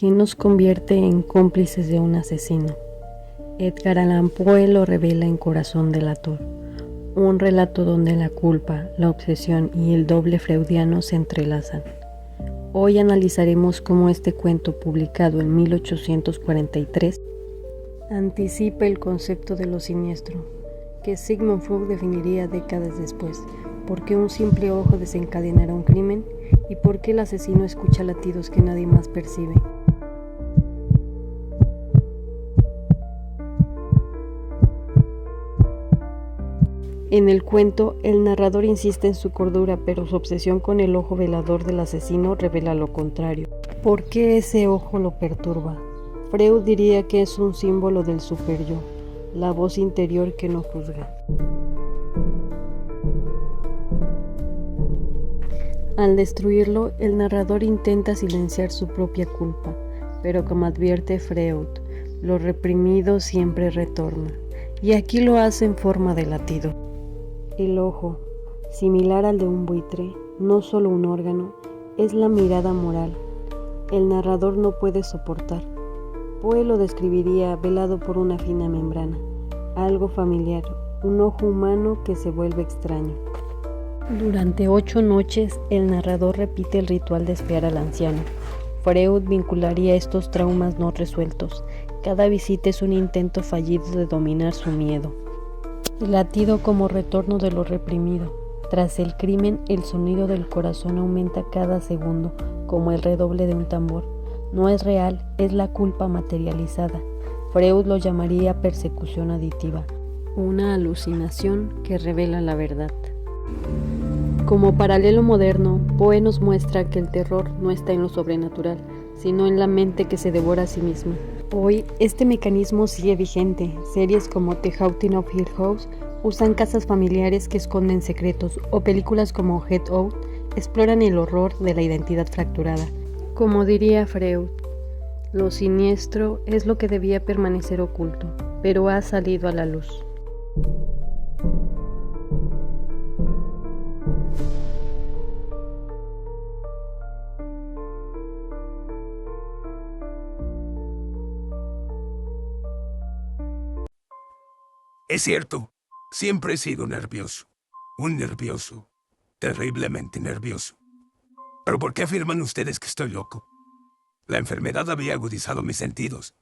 ¿Quién nos convierte en cómplices de un asesino? Edgar Allan Poe lo revela en Corazón delator, un relato donde la culpa, la obsesión y el doble freudiano se entrelazan. Hoy analizaremos cómo este cuento, publicado en 1843, anticipa el concepto de lo siniestro, que Sigmund Freud definiría décadas después, por qué un simple ojo desencadenará un crimen y por qué el asesino escucha latidos que nadie más percibe. En el cuento, el narrador insiste en su cordura, pero su obsesión con el ojo velador del asesino revela lo contrario. ¿Por qué ese ojo lo perturba? Freud diría que es un símbolo del superyo, la voz interior que no juzga. Al destruirlo, el narrador intenta silenciar su propia culpa, pero como advierte Freud, lo reprimido siempre retorna, y aquí lo hace en forma de latido. El ojo, similar al de un buitre, no solo un órgano, es la mirada moral. El narrador no puede soportar. Poe lo describiría velado por una fina membrana, algo familiar, un ojo humano que se vuelve extraño. Durante 8 noches, el narrador repite el ritual de espiar al anciano. Freud vincularía estos traumas no resueltos. Cada visita es un intento fallido de dominar su miedo. El latido como retorno de lo reprimido. Tras el crimen, el sonido del corazón aumenta cada segundo, como el redoble de un tambor. No es real, es la culpa materializada. Freud lo llamaría persecución aditiva, una alucinación que revela la verdad. Como paralelo moderno, Poe nos muestra que el terror no está en lo sobrenatural, sino en la mente que se devora a sí misma. Hoy, este mecanismo sigue vigente. Series como The Haunting of Hill House usan casas familiares que esconden secretos, o películas como Get Out exploran el horror de la identidad fracturada. Como diría Freud, lo siniestro es lo que debía permanecer oculto, pero ha salido a la luz. Es cierto, siempre he sido nervioso. Un nervioso, terriblemente nervioso. ¿Pero por qué afirman ustedes que estoy loco? La enfermedad había agudizado mis sentidos,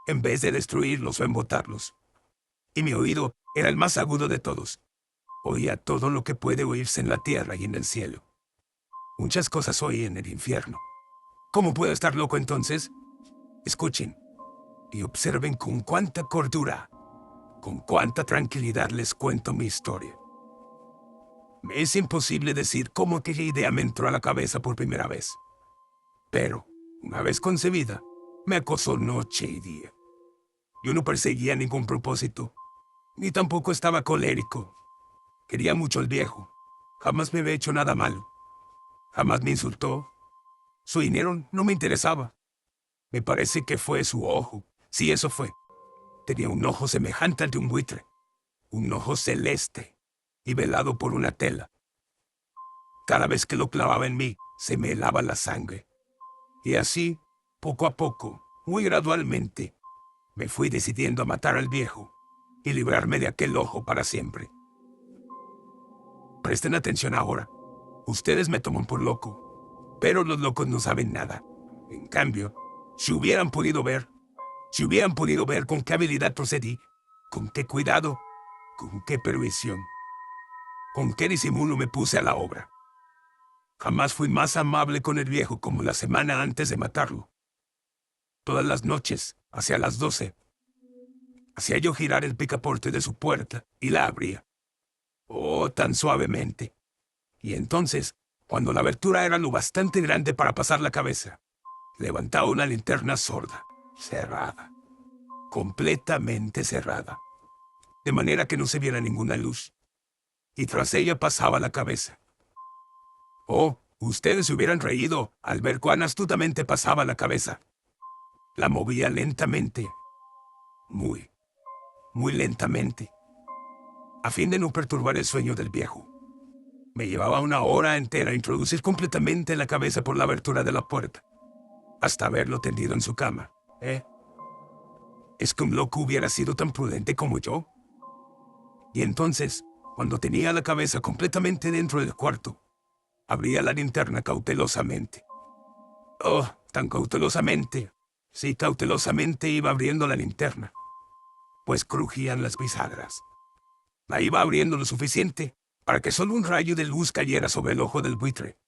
en vez de destruirlos o embotarlos. Y mi oído era el más agudo de todos. Oía todo lo que puede oírse en la tierra y en el cielo. Muchas cosas oí en el infierno. ¿Cómo puedo estar loco entonces? Escuchen y observen con cuánta cordura, con cuánta tranquilidad les cuento mi historia. Me es imposible decir cómo aquella idea me entró a la cabeza por primera vez. Pero, una vez concebida, me acosó noche y día. Yo no perseguía ningún propósito, ni tampoco estaba colérico. Quería mucho al viejo. Jamás me había hecho nada malo. Jamás me insultó. Su dinero no me interesaba. Me parece que fue su ojo. Sí, eso fue. Tenía un ojo semejante al de un buitre, un ojo celeste y velado por una tela. Cada vez que lo clavaba en mí, se me helaba la sangre. Y así, poco a poco, muy gradualmente, me fui decidiendo a matar al viejo y librarme de aquel ojo para siempre. Presten atención ahora. Ustedes me toman por loco, pero los locos no saben nada. En cambio, si hubieran podido ver con qué habilidad procedí, con qué cuidado, con qué previsión, con qué disimulo me puse a la obra. Jamás fui más amable con el viejo como la semana antes de matarlo. Todas las noches, hacia las 12, hacía yo girar el picaporte de su puerta y la abría. Oh, tan suavemente. Y entonces, cuando la abertura era lo bastante grande para pasar la cabeza, levantaba una linterna sorda, cerrada, completamente cerrada, de manera que no se viera ninguna luz, y tras ella pasaba la cabeza. Oh, ustedes se hubieran reído al ver cuán astutamente pasaba la cabeza. La movía lentamente, muy lentamente, a fin de no perturbar el sueño del viejo. Me llevaba 1 hora entera introducir completamente la cabeza por la abertura de la puerta. hasta verlo tendido en su cama. ¿Es que un loco hubiera sido tan prudente como yo? Y entonces, cuando tenía la cabeza completamente dentro del cuarto, abría la linterna cautelosamente. Oh, tan cautelosamente. Sí, cautelosamente iba abriendo la linterna, pues crujían las bisagras. La iba abriendo lo suficiente para que solo un rayo de luz cayera sobre el ojo del buitre.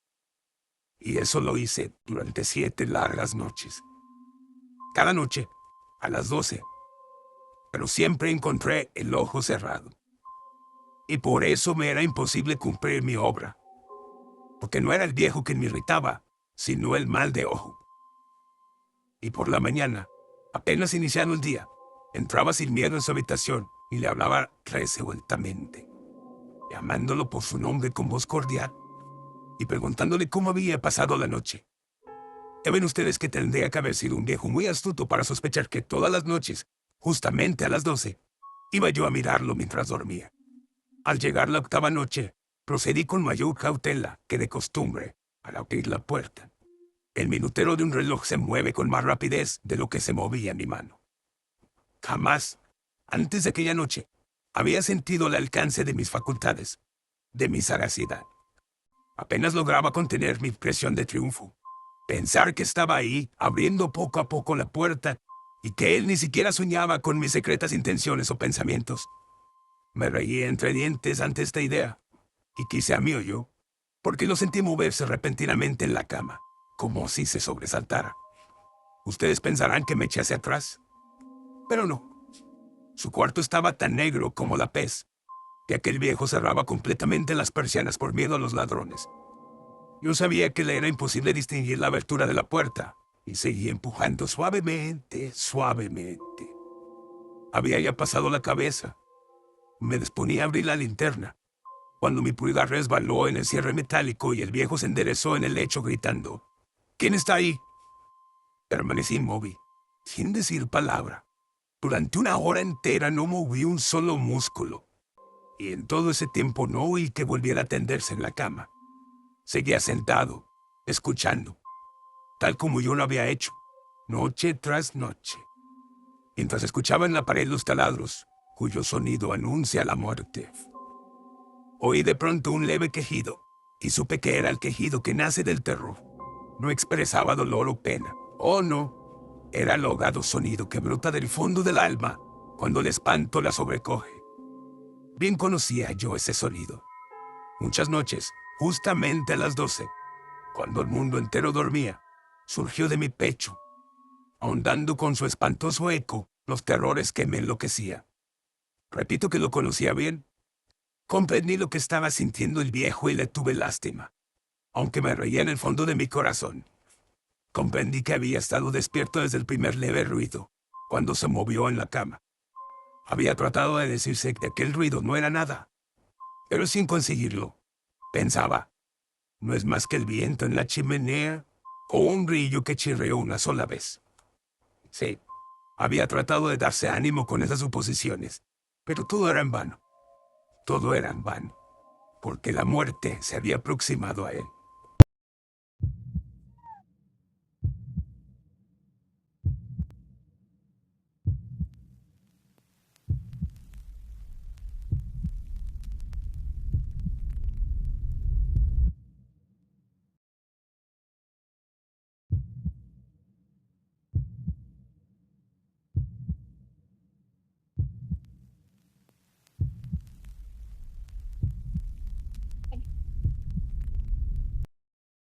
Y eso lo hice durante 7 largas noches. Cada noche, a las 12. Pero siempre encontré el ojo cerrado. Y por eso me era imposible cumplir mi obra. Porque no era el viejo quien me irritaba, sino el mal de ojo. Y por la mañana, apenas iniciando el día, entraba sin miedo en su habitación y le hablaba resueltamente, llamándolo por su nombre con voz cordial y preguntándole cómo había pasado la noche. Ya ven ustedes que tendría que haber sido un viejo muy astuto para sospechar que todas las noches, justamente a las 12, iba yo a mirarlo mientras dormía. Al llegar la 8ª noche, procedí con mayor cautela que de costumbre al abrir la puerta. El minutero de un reloj se mueve con más rapidez de lo que se movía mi mano. Jamás, antes de aquella noche, había sentido el alcance de mis facultades, de mi sagacidad. Apenas lograba contener mi impresión de triunfo. Pensar que estaba ahí, abriendo poco a poco la puerta, y que él ni siquiera soñaba con mis secretas intenciones o pensamientos. Me reí entre dientes ante esta idea, y quise a mí o yo, porque lo sentí moverse repentinamente en la cama, como si se sobresaltara. Ustedes pensarán que me eché hacia atrás, pero no. Su cuarto estaba tan negro como la pez, que aquel viejo cerraba completamente las persianas por miedo a los ladrones. Yo sabía que le era imposible distinguir la abertura de la puerta, y seguí empujando suavemente, suavemente. Había ya pasado la cabeza. Me disponía a abrir la linterna, cuando mi pulgar resbaló en el cierre metálico y el viejo se enderezó en el lecho gritando: ¿Quién está ahí? Permanecí inmóvil, sin decir palabra. Durante 1 hora entera no moví un solo músculo, y en todo ese tiempo no oí que volviera a tenderse en la cama. Seguía sentado, escuchando, tal como yo lo había hecho, noche tras noche, mientras escuchaba en la pared los taladros, cuyo sonido anuncia la muerte. Oí de pronto un leve quejido, y supe que era el quejido que nace del terror. No expresaba dolor o pena. Oh, no. Era el ahogado sonido que brota del fondo del alma cuando el espanto la sobrecoge. Bien conocía yo ese sonido. Muchas noches, justamente a las 12, cuando el mundo entero dormía, surgió de mi pecho, ahondando con su espantoso eco los terrores que me enloquecía. Repito que lo conocía bien. Comprendí lo que estaba sintiendo el viejo y le tuve lástima, aunque me reía en el fondo de mi corazón. Comprendí que había estado despierto desde el primer leve ruido, cuando se movió en la cama. Había tratado de decirse que aquel ruido no era nada, pero sin conseguirlo. Pensaba, no es más que el viento en la chimenea o un grillo que chirrió una sola vez. Sí, había tratado de darse ánimo con esas suposiciones, pero todo era en vano. Todo era en vano, porque la muerte se había aproximado a él.